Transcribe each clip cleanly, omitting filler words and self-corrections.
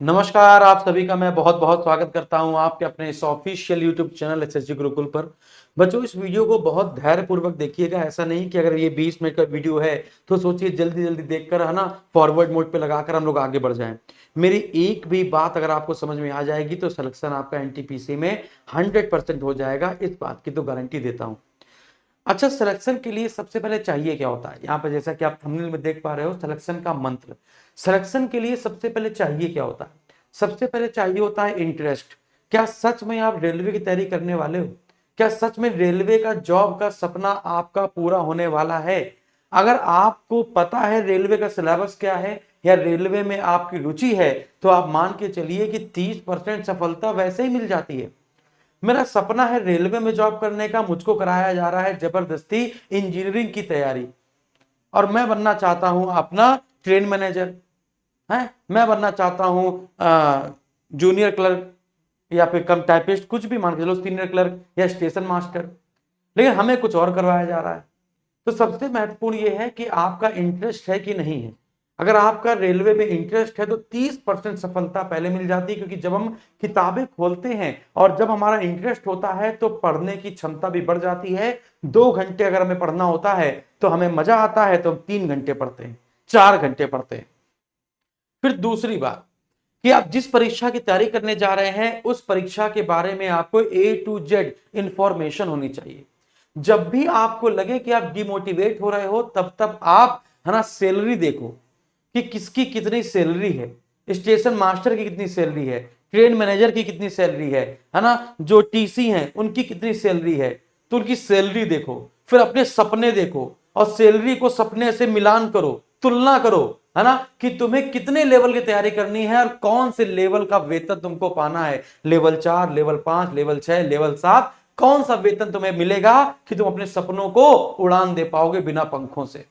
नमस्कार, आप सभी का मैं बहुत बहुत स्वागत करता हूं आपके अपने इस official YouTube channel SSG Gurukul पर। बच्चों, इस वीडियो को बहुत धैर्यपूर्वक देखिएगा। ऐसा नहीं कि अगर ये 20 मिनट का वीडियो है तो सोचिए जल्दी जल्दी देखकर है ना फॉरवर्ड मोड पे लगाकर हम लोग आगे बढ़ जाएं। मेरी एक भी बात अगर आपको समझ में आ जाएगी तो सिलेक्शन आपका एनटीपीसी में 100% हो जाएगा, इस बात की तो गारंटी देता हूं। अच्छा, सिलेक्शन के लिए सबसे पहले चाहिए क्या होता है? यहाँ पे जैसा कि आप थंबनेल में देख पा रहे हो, सिलेक्शन का मंत्र। सिलेक्शन के लिए सबसे पहले चाहिए क्या होता है? सबसे पहले चाहिए होता है इंटरेस्ट। क्या सच में आप रेलवे की तैयारी करने वाले हो? क्या सच में रेलवे का जॉब का सपना आपका पूरा होने वाला है? अगर आपको पता है रेलवे का सिलेबस क्या है या रेलवे में आपकी रुचि है, तो आप मान के चलिए कि 30% सफलता वैसे ही मिल जाती है। मेरा सपना है रेलवे में जॉब करने का, मुझको कराया जा रहा है जबरदस्ती इंजीनियरिंग की तैयारी, और मैं बनना चाहता हूं अपना ट्रेन मैनेजर है। मैं बनना चाहता हूं जूनियर क्लर्क या फिर कम टाइपिस्ट, कुछ भी मान के चलो, सीनियर क्लर्क या स्टेशन मास्टर। लेकिन हमें कुछ और करवाया जा रहा है। तो सबसे महत्वपूर्ण यह है कि आपका इंटरेस्ट है कि नहीं है। अगर आपका रेलवे में इंटरेस्ट है तो 30% सफलता पहले मिल जाती है, क्योंकि जब हम किताबें खोलते हैं और जब हमारा इंटरेस्ट होता है तो पढ़ने की क्षमता भी बढ़ जाती है। 2 घंटे अगर हमें पढ़ना होता है तो हमें मजा आता है तो हम 3 घंटे पढ़ते हैं, 4 घंटे पढ़ते हैं। फिर दूसरी बात कि आप जिस परीक्षा की तैयारी करने जा रहे हैं उस परीक्षा के बारे में आपको A to Z इंफॉर्मेशन होनी चाहिए। जब भी आपको लगे कि आप डिमोटिवेट हो रहे हो, तब तब आप है ना सैलरी देखो कि किसकी कितनी सैलरी है। स्टेशन मास्टर की कितनी सैलरी है, ट्रेन मैनेजर की कितनी सैलरी है ना, जो टीसी हैं उनकी कितनी सैलरी है। तो उनकी सैलरी देखो, फिर अपने सपने देखो और सैलरी को सपने से मिलान करो, तुलना करो, है ना, कि तुम्हें कितने लेवल की तैयारी करनी है और कौन से लेवल का वेतन तुमको पाना है। लेवल 4, लेवल 5, लेवल 6, लेवल 7, कौन सा वेतन तुम्हें मिलेगा कि तुम अपने सपनों को उड़ान दे पाओगे बिना पंखों से।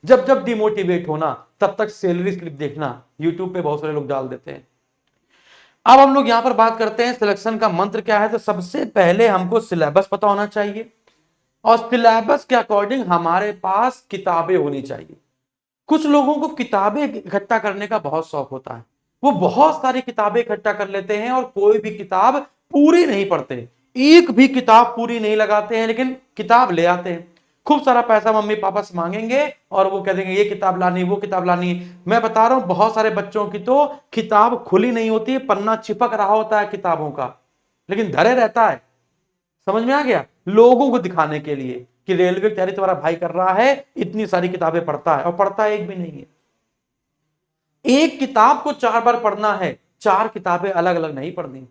जब जब डिमोटिवेट होना, तब तक सैलरी स्लिप देखना, यूट्यूब पे बहुत सारे लोग डाल देते हैं। अब हम लोग यहां पर बात करते हैं सिलेक्शन का मंत्र क्या है। तो सबसे पहले हमको सिलेबस पता होना चाहिए और सिलेबस के अकॉर्डिंग हमारे पास किताबें होनी चाहिए। कुछ लोगों को किताबें इकट्ठा करने का बहुत शौक होता है। वो बहुत सारी किताबें इकट्ठा कर लेते हैं और कोई भी किताब पूरी नहीं पढ़ते, एक भी किताब पूरी नहीं लगाते हैं, लेकिन किताब ले आते हैं। खूब सारा पैसा मम्मी पापा से मांगेंगे और वो कह देंगे ये किताब लानी, वो किताब लानी। मैं बता रहा हूं, बहुत सारे बच्चों की तो किताब खुली नहीं होती है, पन्ना चिपक रहा होता है किताबों का, लेकिन धरे रहता है। समझ में आ गया? लोगों को दिखाने के लिए कि रेलवे की तैयारी तुम्हारा भाई कर रहा है, इतनी सारी किताबें पढ़ता है, और पढ़ता एक भी नहीं है। एक किताब को 4 बार पढ़ना है, 4 किताबें अलग अलग नहीं पढ़नी।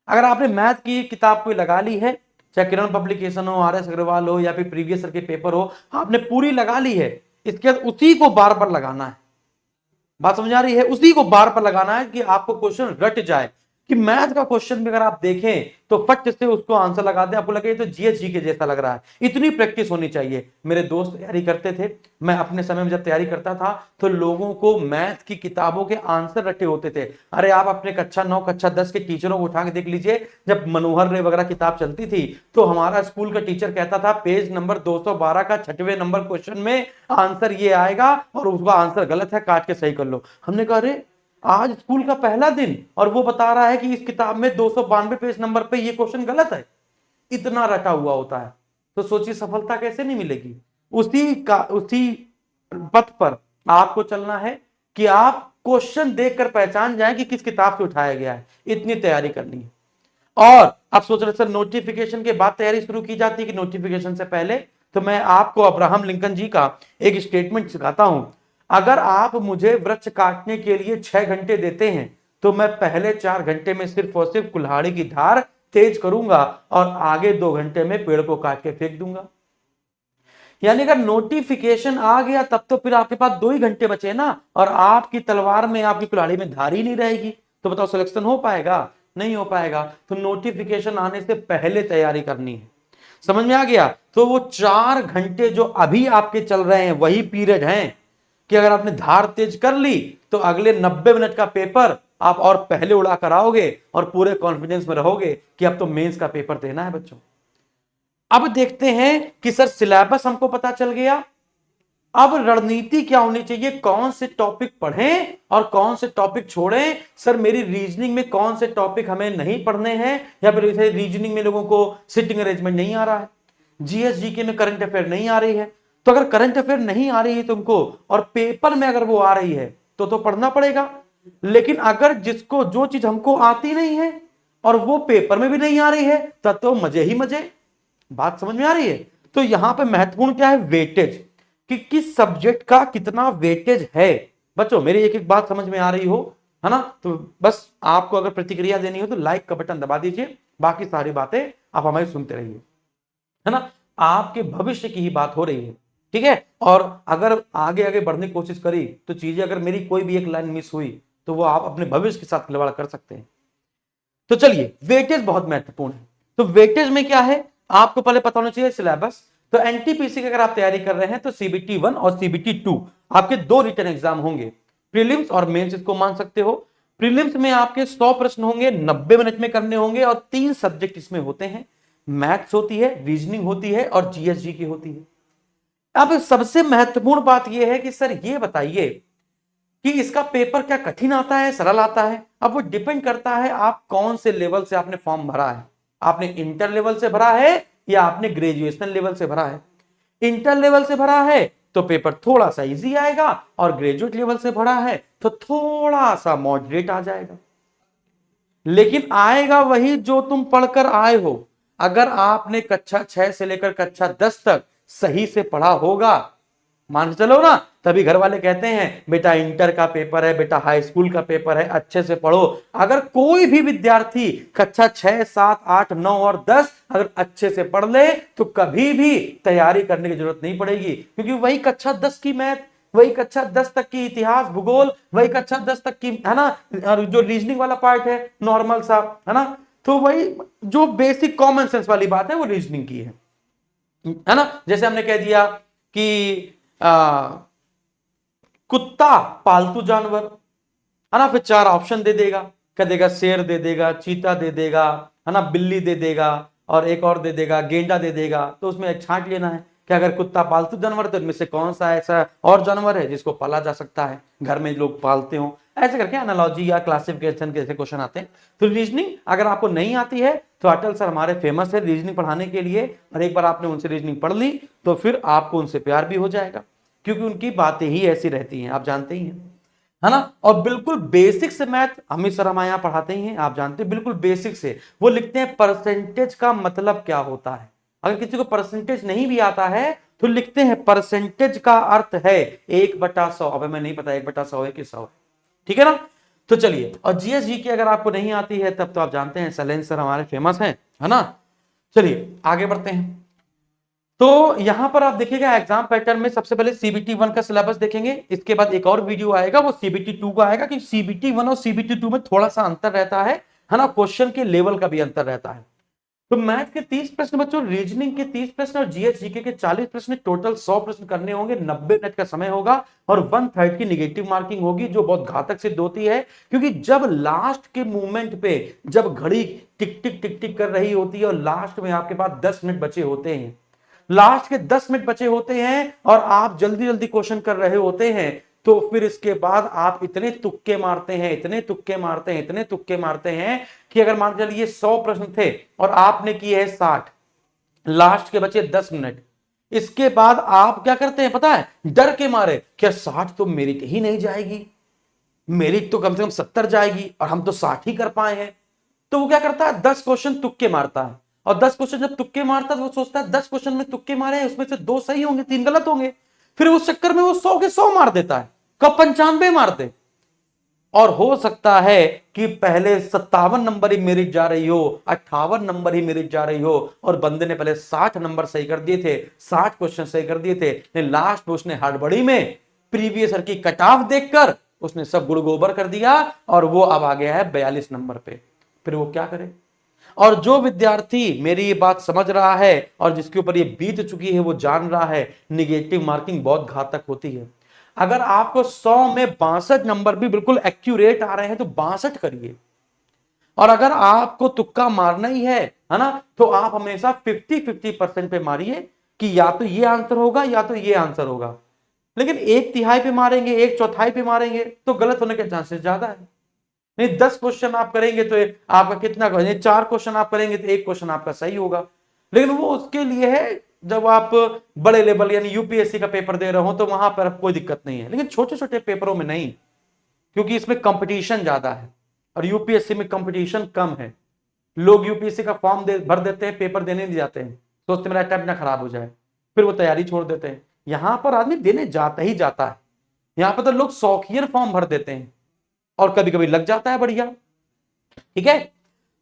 अगर आपने मैथ की किताब कोई लगा ली है, चाहे किरण पब्लिकेशन हो, आर एस अग्रवाल हो, या फिर प्रीवियस ईयर के पेपर हो, आपने पूरी लगा ली है, इसके बाद उसी को बार बार लगाना है। बात समझ आ रही है? उसी को बार बार लगाना है कि आपको क्वेश्चन रट जाए। कि मैथ का क्वेश्चन भी अगर आप देखें तो फट से उसको आंसर लगा दें, आपको लगे तो जीएसजी के जैसा लग रहा है। इतनी प्रैक्टिस होनी चाहिए। मेरे दोस्त तैयारी करते थे, मैं अपने समय में जब तैयारी करता था तो लोगों को मैथ की किताबों के आंसर रटे होते थे। अरे आप अपने कक्षा 9 कक्षा 10 के टीचरों को उठा के देख लीजिए, जब मनोहर रे वगैरह किताब चलती थी तो हमारा स्कूल का टीचर कहता था पेज नंबर 212 का 6वें नंबर क्वेश्चन में आंसर ये आएगा और उसका आंसर गलत है, काट के सही कर लो। हमने कहा अरे आज स्कूल का पहला दिन और वो बता रहा है कि इस किताब में 292 पेज नंबर पे ये क्वेश्चन गलत है। इतना रटा हुआ होता है। तो सोचिए सफलता कैसे नहीं मिलेगी। उसी पथ पर आपको चलना है कि आप क्वेश्चन देखकर पहचान जाएं कि किस किताब से उठाया गया है। इतनी तैयारी करनी है। और आप सोच रहे सर नोटिफिकेशन के बाद तैयारी शुरू की जाती है कि नोटिफिकेशन से पहले? तो मैं आपको अब्राहम लिंकन जी का एक स्टेटमेंट सिखाता हूं। अगर आप मुझे वृक्ष काटने के लिए 6 घंटे देते हैं तो मैं पहले 4 घंटे में सिर्फ और सिर्फ कुल्हाड़ी की धार तेज करूंगा और आगे 2 घंटे में पेड़ को काट के फेंक दूंगा। यानी अगर नोटिफिकेशन आ गया तब तो फिर आपके पास 2 ही घंटे बचे ना, और आपकी तलवार में आपकी कुल्हाड़ी में धार ही नहीं रहेगी। तो बताओ सिलेक्शन हो पाएगा? नहीं हो पाएगा। तो नोटिफिकेशन आने से पहले तैयारी करनी है। समझ में आ गया? तो वो 4 घंटे जो अभी आपके चल रहे हैं वही पीरियड हैं कि अगर आपने धार तेज कर ली तो अगले 90 मिनट का पेपर आप और पहले उड़ा कर आओगे और पूरे कॉन्फिडेंस में रहोगे कि अब तो मेंस का पेपर देना है बच्चों। अब देखते हैं कि सर सिलेबस हमको पता चल गया, अब रणनीति क्या होनी चाहिए, कौन से टॉपिक पढ़ें और कौन से टॉपिक छोड़ें। सर मेरी रीजनिंग में कौन से टॉपिक हमें नहीं पढ़ने हैं, या फिर रीजनिंग में लोगों को सिटिंग अरेंजमेंट नहीं आ रहा है, जीएस जीके में करंट अफेयर नहीं आ रही है। तो अगर करंट अफेयर नहीं आ रही है तुमको और पेपर में अगर वो आ रही है तो पढ़ना पड़ेगा। लेकिन अगर जिसको जो चीज हमको आती नहीं है और वो पेपर में भी नहीं आ रही है तब तो मजे ही मजे। बात समझ में आ रही है। तो यहां पे महत्वपूर्ण क्या है, वेटेज, कि किस सब्जेक्ट का कितना वेटेज है। बच्चों मेरी एक एक बात समझ में आ रही हो, है ना, तो बस आपको अगर प्रतिक्रिया देनी हो तो लाइक का बटन दबा दीजिए, बाकी सारी बातें आप हमारी सुनते रहिए, है ना। आपके भविष्य की ही बात हो रही है, ठीक है। और अगर आगे आगे बढ़ने की कोशिश करी तो चीजें, अगर मेरी कोई भी एक लाइन मिस हुई तो वो आप अपने भविष्य के साथ खिलवाड़ कर सकते हैं। तो चलिए, वेटेज बहुत महत्वपूर्ण है। तो वेटेज में क्या है, आपको पहले पता होना चाहिए सिलेबस। तो एनटीपीसी की अगर आप तैयारी कर रहे हैं तो सीबीटी 1 और सीबीटी 2 आपके 2 रिटन एग्जाम होंगे, प्रीलिम्स और मेंस इसको मान सकते हो। प्रीलिम्स में आपके 100 प्रश्न होंगे, 90 मिनट में करने होंगे, और 3 सब्जेक्ट इसमें होते हैं, मैथ्स होती है, रीजनिंग होती है और जीएसजी की होती है। अब सबसे महत्वपूर्ण बात यह है कि सर ये बताइए कि इसका पेपर क्या कठिन आता है सरल आता है। अब वो डिपेंड करता है आप कौन से लेवल से आपने फॉर्म भरा है। आपने इंटर लेवल से भरा है या आपने ग्रेजुएशन लेवल से भरा है। इंटर लेवल से भरा है तो पेपर थोड़ा सा इजी आएगा, और ग्रेजुएट लेवल से भरा है तो थोड़ा सा मॉडरेट आ जाएगा, लेकिन आएगा वही जो तुम पढ़कर आए हो। अगर आपने कक्षा 6 से लेकर कक्षा 10 तक सही से पढ़ा होगा, मान के चलो ना, तभी घर वाले कहते हैं बेटा इंटर का पेपर है, बेटा हाई स्कूल का पेपर है, अच्छे से पढ़ो। अगर कोई भी विद्यार्थी कक्षा 6, 7, 8, 9 और 10 अगर अच्छे से पढ़ ले तो कभी भी तैयारी करने की जरूरत नहीं पड़ेगी, क्योंकि वही कक्षा 10 की मैथ, वही कक्षा 10 तक की इतिहास भूगोल, वही कक्षा 10 तक की, है ना, जो रीजनिंग वाला पार्ट है नॉर्मल सा, है ना, तो वही जो बेसिक कॉमन सेंस वाली बात है वो रीजनिंग की है ना। जैसे हमने कह दिया कि कुत्ता पालतू जानवर, है ना, फिर 4 ऑप्शन दे देगा, कह देगा शेर दे देगा, चीता दे देगा, है ना, बिल्ली दे देगा, और एक और दे देगा, गेंडा दे देगा। तो उसमें छांट लेना है कि अगर कुत्ता पालतू जानवर तो इनमें से कौन सा ऐसा और जानवर है जिसको पाला जा सकता है, घर में लोग पालते हो। ऐसे करके एनालॉजी या क्लासिफिकेशन के ऐसे क्वेश्चन आते हैं। तो रीजनिंग अगर आपको नहीं आती है तो अटल सर हमारे फेमस है रीजनिंग पढ़ाने के लिए, और एक बार आपने उनसे रीजनिंग पढ़ ली तो फिर आपको उनसे प्यार भी हो जाएगा, क्योंकि उनकी बातें ही ऐसी रहती हैं, आप जानते ही हैं, है ना। और बिल्कुल बेसिक से मैथ अमित सर हमारे यहाँ पढ़ाते ही हैं, आप जानते हैं, बिल्कुल बेसिक से। वो लिखते हैं परसेंटेज का मतलब क्या होता है। अगर किसी को परसेंटेज नहीं भी आता है तो लिखते हैं परसेंटेज का अर्थ है 1/100। अब हमें नहीं पता 1/100 है कि 100 है, ठीक है ना। तो चलिए, और जीएसजी की अगर आपको नहीं आती है तब तो आप जानते हैं सैलेंस सर हमारे फेमस हैं, है ना। चलिए आगे बढ़ते हैं। तो यहां पर आप देखिएगा एग्जाम पैटर्न में सबसे पहले सीबीटी 1 का सिलेबस देखेंगे, इसके बाद एक और वीडियो आएगा वो सीबीटी 2 का आएगा, कि सीबीटी 1 और सीबीटी 2 में थोड़ा सा अंतर रहता है ना, क्वेश्चन के लेवल का भी अंतर रहता है। तो मैथ के 30 प्रश्न बच्चों, रीजनिंग के 30 प्रश्न और जीएस जीके के 40 प्रश्न, टोटल 100 प्रश्न करने होंगे, 90 मिनट का समय होगा, और 1/3 की निगेटिव मार्किंग होगी, जो बहुत घातक सिद्ध होती है, क्योंकि जब लास्ट के मोमेंट पे जब घड़ी टिक टिक टिक टिक कर रही होती है और लास्ट में आपके पास 10 मिनट बचे होते हैं, लास्ट के 10 मिनट बचे होते हैं और आप जल्दी जल्दी क्वेश्चन कर रहे होते हैं, तो फिर इसके बाद आप इतने तुक्के मारते हैं, इतने तुक्के मारते हैं, इतने तुक्के मारते हैं कि अगर मान चलिए 100 प्रश्न थे और आपने किए हैं 60, लास्ट के बचे 10 मिनट, इसके बाद आप क्या करते हैं पता है, डर के मारे, क्या 60 तो मेरी कहीं नहीं जाएगी, मेरी तो कम से कम 70 जाएगी और हम तो 60 ही कर पाए हैं। तो वो क्या करता है, 10 क्वेश्चन तुक्के मारता है, और 10 क्वेश्चन जब तुक्के मारता है तो वो सोचता है 10 क्वेश्चन में तुक्के मारे हैं, उसमें से 2 सही होंगे, 3 गलत होंगे, फिर उस चक्कर में वो 100 के 100 मार देता है, कब 95 मारते। और हो सकता है कि पहले 57 नंबर ही मेरिट जा रही हो, 58 नंबर ही मेरिट जा रही हो, और बंदे ने पहले 60 नंबर सही कर दिए थे, 60 क्वेश्चन सही कर दिए थे, लेकिन लास्ट में उसने हड़बड़ी में प्रीवियस ईयर की कट ऑफ देखकर उसने सब गुड़ गोबर कर दिया, और वो अब आ गया है 42 नंबर पे। फिर वो क्या करे। और जो विद्यार्थी मेरी ये बात समझ रहा है और जिसके ऊपर ये बीत चुकी है वो जान रहा है, निगेटिव मार्किंग बहुत घातक होती है। अगर आपको 100 में 62 नंबर भी बिल्कुल एक्यूरेट आ रहे हैं तो 62 करिए, और अगर आपको तुक्का मारना ही है ना, तो आप हमेशा 50-50% पे मारिए कि या तो ये आंसर होगा या तो ये आंसर होगा। लेकिन 1/3 पे मारेंगे, 1/4 पे मारेंगे तो गलत होने के चांसेस ज्यादा है। नहीं 10 क्वेश्चन आप करेंगे तो आपका कितना, 4 क्वेश्चन आप करेंगे तो 1 क्वेश्चन आपका सही होगा। लेकिन वो उसके लिए है जब आप बड़े लेवल यानी यूपीएससी का पेपर दे रहे हो तो वहां पर कोई दिक्कत नहीं है, लेकिन छोटे छोटे पेपरों में नहीं, क्योंकि इसमें कंपटीशन ज्यादा है और यूपीएससी में कंपटीशन कम है। लोग यूपीएससी का फॉर्म भर देते हैं, पेपर देने नहीं जाते हैं, सोचते मेरा अटेम्प्ट ना खराब हो जाए, फिर वो तैयारी छोड़ देते हैं। यहां पर आदमी देने जाता ही जाता है, यहां पर तो लोग शौकिया फॉर्म भर देते हैं और कभी कभी लग जाता है बढ़िया। ठीक है,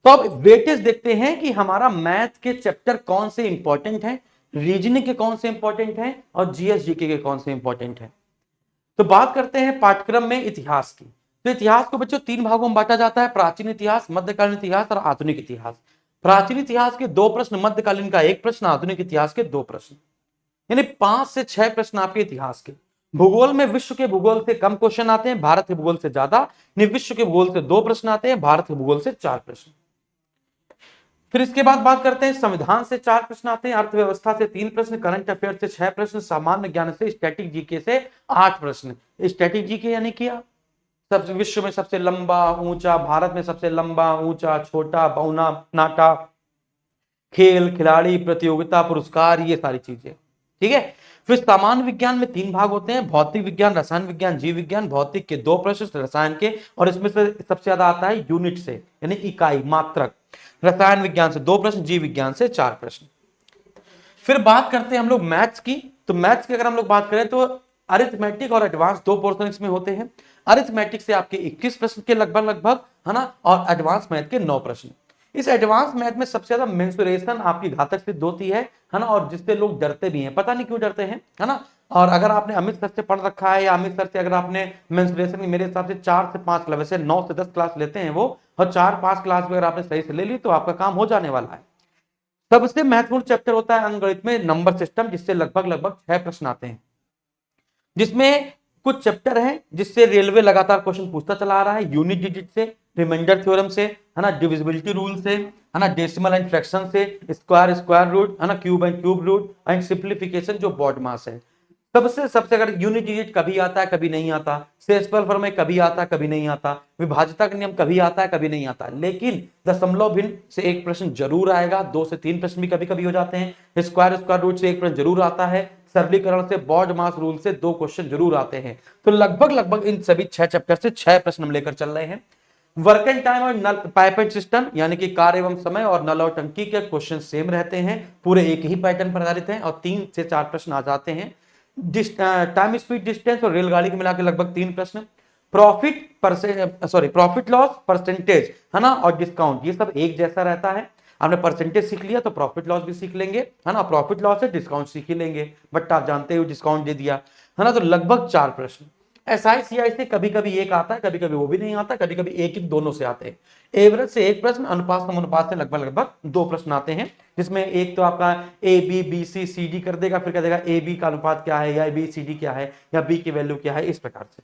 तो अब वेटेज देखते हैं कि हमारा मैथ के चैप्टर कौन से इंपॉर्टेंट है, रीजनिंग के कौन से इंपॉर्टेंट है और जीएस जीके के कौन से इंपॉर्टेंट है। तो बात करते हैं पाठ्यक्रम में इतिहास की। तो इतिहास को बच्चों 3 भागों में बांटा जाता है, प्राचीन इतिहास, मध्यकालीन इतिहास और आधुनिक इतिहास। प्राचीन इतिहास के 2 प्रश्न, मध्यकालीन का 1 प्रश्न, आधुनिक इतिहास के 2 प्रश्न, यानी 5 से 6 प्रश्न आपके इतिहास के। भूगोल में विश्व के भूगोल से कम क्वेश्चन आते हैं, भारत के भूगोल से ज्यादा। विश्व के भूगोल से 2 प्रश्न आते हैं, भारत के भूगोल से 4 प्रश्न। फिर इसके बाद बात करते हैं संविधान से 4 प्रश्न आते हैं, अर्थव्यवस्था से 3 प्रश्न, करंट अफेयर से 6 प्रश्न, सामान्य ज्ञान से स्टैटिक जीके से 8 प्रश्न। स्टैटिक जीके यानी क्या, सब विश्व में सबसे लंबा ऊंचा, भारत में सबसे लंबा ऊंचा छोटा बौना नाटा, खेल खिलाड़ी प्रतियोगिता पुरस्कार, ये सारी चीजें। ठीक है, फिर सामान्य विज्ञान में 3 भाग होते हैं, भौतिक विज्ञान, रसायन विज्ञान, जीव विज्ञान। भौतिक के 2 प्रश्न, रसायन के, और इसमें से सबसे ज्यादा आता है यूनिट से यानी इकाई मात्रक। रसायन विज्ञान से 2 प्रश्न, जीव विज्ञान से 4 प्रश्न। फिर बात करते हैं हम लोग मैथ्स की। तो मैथ्स की अगर हम लोग बात करें तो अरिथमेटिक और एडवांस 2 पोर्शन इसमें होते हैं। अरिथमेटिक से आपके 21 प्रश्न के लगभग है ना, और एडवांस मैथ के 9 प्रश्न। इस एडवांस मैथ में सबसे ज्यादा मेंसुरेशन आपकी घातक सिद्ध होती है ना, और जिससे लोग डरते भी हैं, पता नहीं क्यों डरते हैं, है ना। और अगर आपने अमित सर से पढ़ रखा है या अमित सर से अगर आपने मेंसुरेशन की मेरे हिसाब से 4 से 5 क्लास, वैसे 9 से 10 क्लास लेते हैं वो, और 4-5 क्लास भी अगर आपने सही से ले ली तो आपका काम हो जाने वाला है। सबसे महत्वपूर्ण चैप्टर होता है अंकगणित में नंबर सिस्टम, जिससे लगभग 6 प्रश्न आते हैं, जिसमें कुछ चैप्टर है जिससे रेलवे लगातार क्वेश्चन पूछता चला आ रहा है, यूनिट डिजिट से, रिमाइंडर थ्योरम से, है ना, डिविजिबिलिटी रूल से, है ना, डेसिमल एंड फ्रैक्शन से, स्क्वायर रूट, है ना, cube and cube root, and simplification जो बॉड मास है। सबसे अगर यूनिट डिजिट कभी आता है कभी नहीं आता, सेक्सुअल फॉर्म में कभी आता है कभी नहीं आता, विभाज्यता का नियम कभी आता है कभी नहीं आता, लेकिन दशमलव भिन्न से 1 प्रश्न जरूर आएगा, 2 से 3 प्रश्न भी कभी कभी हो जाते हैं, स्क्वायर रूट से 1 प्रश्न जरूर आता है, सरलीकरण से बॉड मास रूल से 2 क्वेश्चन जरूर आते हैं। तो लगभग इन सभी 6 चैप्टर से 6 प्रश्न हम लेकर चल रहे हैं। वर्क एंड टाइम और नल पाइपेट सिस्टम यानी कि कार्य एवं समय और नल और टंकी के क्वेश्चन सेम रहते हैं, पूरे एक ही पैटर्न पर आधारित हैं, और 3 से 4 प्रश्न आ जाते हैं। टाइम स्पीड डिस्टेंस और रेलगाड़ी के मिलाकर लगभग 3 प्रश्न। प्रॉफिट लॉस परसेंटेज, है ना, और डिस्काउंट, ये सब एक जैसा रहता है। आपने परसेंटेज सीख लिया तो प्रॉफिट लॉस भी सीख लेंगे, है ना, प्रॉफिट लॉस है डिस्काउंट सीख ही लेंगे, बट आप जानते हो डिस्काउंट दे दिया, है ना। तो लगभग 4 प्रश्न। एसआई सीआई से कभी कभी एक आता है, कभी कभी वो भी नहीं आता, कभी कभी एक एक दोनों से आते हैं। एवरेज से 1 प्रश्न, अनुपात समानुपात से लगभग 2 प्रश्न आते हैं, जिसमें एक तो आपका A B B C C D कर देगा, फिर कह देगा ए बी का अनुपात क्या है या बी सी डी क्या है या बी की वैल्यू क्या है, इस प्रकार से।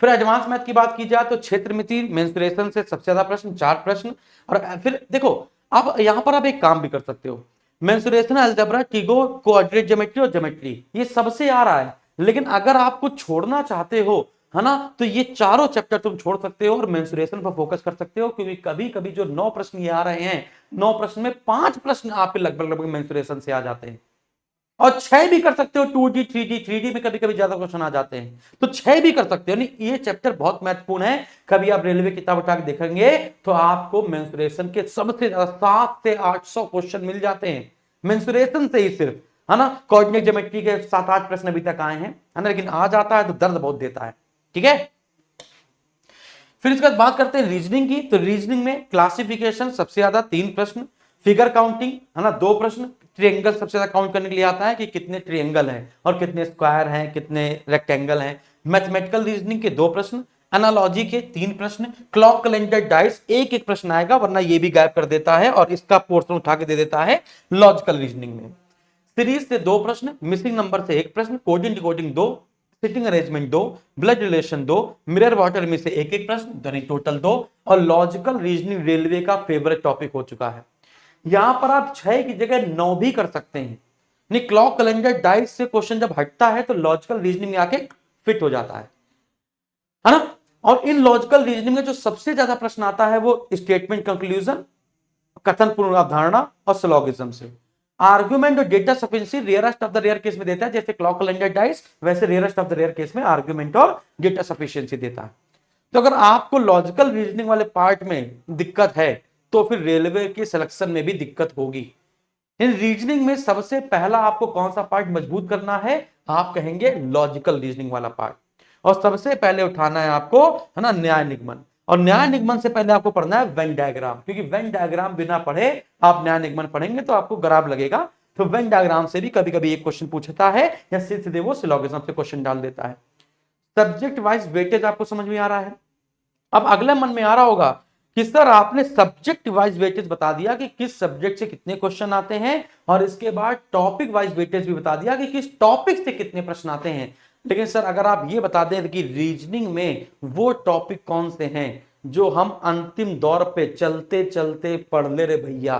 फिर एडवांस मैथ की बात की जाए तो क्षेत्रमिति मेंसुरेशन से सबसे ज्यादा प्रश्न, 4 प्रश्न। और फिर देखो अब यहां पर आप एक काम भी कर सकते हो, mensuration, algebra, Tigor, coordinate geometry और ज्योमेट्री, ये सबसे आ रहा है, लेकिन अगर आप कुछ छोड़ना चाहते हो, है ना, तो ये चारों चैप्टर तुम छोड़ सकते हो और मेंसुरेशन पर फोकस कर सकते हो, क्योंकि कभी कभी जो 9 प्रश्न ये आ रहे हैं, 9 प्रश्न में 5 प्रश्न आपके लगभग मेंसुरेशन से आ जाते हैं, और 6 भी कर सकते हो, 2D 3D 3D में कभी कभी ज्यादा क्वेश्चन आ जाते हैं, तो 6 भी कर सकते हो। नहीं, ये चैप्टर बहुत महत्वपूर्ण है, कभी आप रेलवे किताब उठा के देखेंगे तो आपको मेंसुरेशन के सबसे ज्यादा 700 से 800 क्वेश्चन मिल जाते हैं मेंसुरेशन से ही सिर्फ, है ना। कोऑर्डिनेट ज्योमेट्री के 7-8 प्रश्न अभी तक आए हैं, है ना, लेकिन आ जाता है तो दर्द बहुत देता है। ठीक है, फिर इसके बाद बात करते हैं रीजनिंग की। तो रीजनिंग में क्लासिफिकेशन सबसे ज्यादा 3 प्रश्न, फिगर काउंटिंग, है ना, 2 प्रश्न, ट्रिएंगल सबसे ज्यादा काउंट करने के लिए आता है कि कितने ट्रिएंगल हैं और कितने स्क्वायर हैं, कितने रेक्टेंगल हैं। मैथमेटिकल रीजनिंग के 2 प्रश्न, एनालॉजी के 3 प्रश्न, क्लॉक कैलेंडर डाइस एक एक प्रश्न आएगा, वरना ये भी गायब कर देता है और इसका पोर्शन उठा के दे देता है लॉजिकल रीजनिंग में। सीरीज से 2 प्रश्न, मिसिंग नंबर से 1 प्रश्न, coding decoding 2, sitting arrangement 2, blood relation 2, mirror water में से एक प्रश्न, यानी टोटल 2, और लॉजिकल रीजनिंग रेलवे का फेवरेट टॉपिक हो चुका है। यहां पर आप 6 की जगह 9 भी कर सकते हैं, नहीं, क्लॉक कैलेंडर डाइस से क्वेश्चन जब हटता है तो लॉजिकल रीजनिंग में आके फिट हो जाता है ना। और इन लॉजिकल रीजनिंग में जो सबसे ज्यादा प्रश्न आता है वो स्टेटमेंट कंक्लूजन, कथन पूर्ण अवधारणा और सिलोगिज्म से। आर्गुमेंट और data sufficiency rarest of the rare case में देता है, जैसे क्लॉक कैलेंडर डाइस, वैसे rarest of the rare case में आर्गुमेंट और डेटा सफिशिएंसी देता है। तो अगर आपको लॉजिकल रीजनिंग वाले पार्ट में दिक्कत है तो फिर रेलवे के सिलेक्शन में भी दिक्कत होगी। इन रीजनिंग में सबसे पहला आपको कौन सा पार्ट मजबूत करना है, आप कहेंगे लॉजिकल रीजनिंग वाला पार्ट। और सबसे पहले उठाना है आपको, है ना, न्याय निगमन। और न्याय निगमन से पहले आपको पढ़ना है वेन डायग्राम, क्योंकि वेन डायग्राम बिना पढ़े आप न्याय निगमन पढ़ेंगे तो आपको गराब लगेगा। तो वेन डायग्राम से भी कभी कभी एक क्वेश्चन पूछता है या सीधे वो सिलोगिज्म से क्वेश्चन डाल देता है। सब्जेक्ट वाइज वेटेज आपको समझ में आ रहा है। अब अगला मन में आ रहा होगा कि सर आपने सब्जेक्ट वाइज वेटेज बता दिया कि किस सब्जेक्ट से कितने क्वेश्चन आते हैं, और इसके बाद टॉपिक वाइज वेटेज भी बता दिया कि किस टॉपिक से कितने प्रश्न आते हैं। लेकिन सर अगर आप ये बता दें कि रीजनिंग में वो टॉपिक कौन से हैं जो हम अंतिम दौर पे चलते चलते पढ़ ले रे भैया,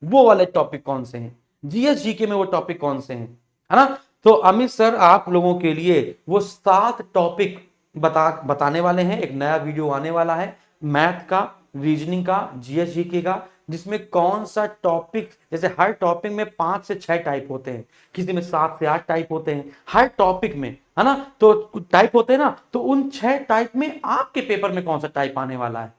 वो वाले टॉपिक कौन से हैं, जीएस जीके में वो टॉपिक कौन से हैं, है ना। तो अमित सर आप लोगों के लिए वो 7 टॉपिक बताने वाले हैं। एक नया वीडियो आने वाला है मैथ का, रीजनिंग का, जीएस जीके का, जिसमें कौन सा टॉपिक, जैसे हर टॉपिक में 5 से 6 टाइप होते हैं, किसी में 7 से 8 टाइप होते हैं हर टॉपिक में, है ना। तो टाइप होते हैं ना, तो उन 6 टाइप में आपके पेपर में कौन सा टाइप आने वाला है,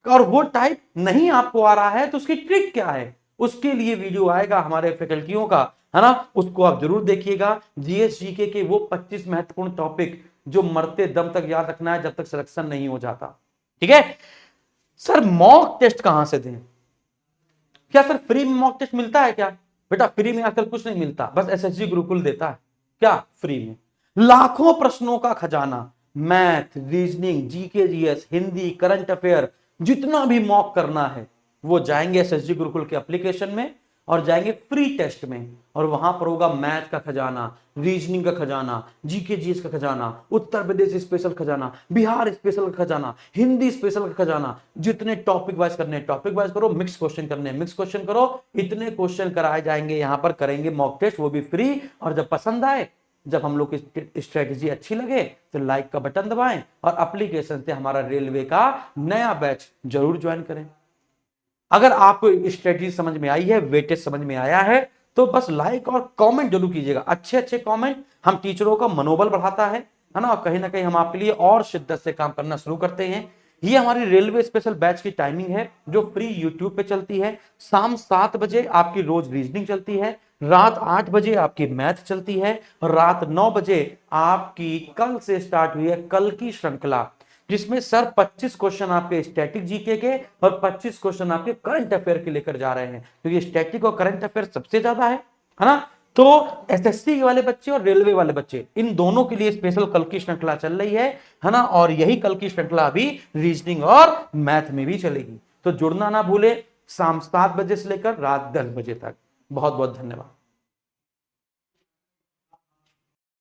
और वो टाइप नहीं आपको आ रहा है तो उसकी ट्रिक क्या है, उसके लिए वीडियो आएगा हमारे फैकल्टियों का, है ना। उसको आप जरूर देखिएगा। जीएस जीके के वो 25 महत्वपूर्ण टॉपिक जो मरते दम तक याद रखना है जब तक सिलेक्शन नहीं हो जाता, ठीक है। सर मॉक टेस्ट कहां से दें, क्या सर फ्री में मॉक टेस्ट मिलता है क्या? बेटा फ्री में आजकल कुछ नहीं मिलता, बस एसएसजी गुरुकुल देता है। क्या फ्री में? लाखों प्रश्नों का खजाना, math, reasoning, GK, GS, Hindi, current affair, जितना भी मॉक करना है वो जाएंगे एसएसजी गुरुकुल के एप्लीकेशन में और जाएंगे फ्री टेस्ट में, और वहां पर होगा मैथ का खजाना, रीजनिंग का खजाना, जीके जीएस का खजाना, उत्तर प्रदेश स्पेशल खजाना, बिहार स्पेशल का खजाना, हिंदी स्पेशल का खजाना। जितने टॉपिक वाइज करने टॉपिक वाइज करो, मिक्स क्वेश्चन करने मिक्स क्वेश्चन करो, इतने क्वेश्चन कराए जाएंगे यहां पर, करेंगे मॉक टेस्ट वो भी फ्री। और जब पसंद आए, जब हम लोग की स्ट्रेटेजी अच्छी लगे तो लाइक का बटन दबाएं और एप्लीकेशन से हमारा रेलवे का नया बैच जरूर ज्वाइन करें। अगर आपको स्ट्रेटेजी समझ में आई है, वेटेज समझ में आया है, तो बस लाइक और कमेंट जरूर कीजिएगा। अच्छे अच्छे कमेंट हम टीचरों का मनोबल बढ़ाता है ना, और कहीं ना कहीं हम आपके लिए और शिद्दत से काम करना शुरू करते हैं। ये हमारी रेलवे स्पेशल बैच की टाइमिंग है जो फ्री यूट्यूब पे चलती है। शाम 7 बजे आपकी रोज रीजनिंग चलती है, रात 8 बजे आपकी मैथ चलती है, और रात 9 बजे आपकी कल से स्टार्ट हुई है कल की श्रृंखला, जिसमें सर 25 क्वेश्चन आपके स्टैटिक जीके के और 25 क्वेश्चन आपके करंट अफेयर के लेकर जा रहे हैं, क्योंकि स्टैटिक और करंट अफेयर सबसे ज्यादा है ना। तो एसएससी वाले बच्चे और रेलवे वाले बच्चे, इन दोनों के लिए स्पेशल कल की श्रृंखला चल रही है ना। और यही कल की श्रृंखला अभी रीजनिंग और मैथ में भी चलेगी। तो जुड़ना ना भूले, शाम 7 बजे से लेकर रात 10 बजे तक। बहुत बहुत धन्यवाद।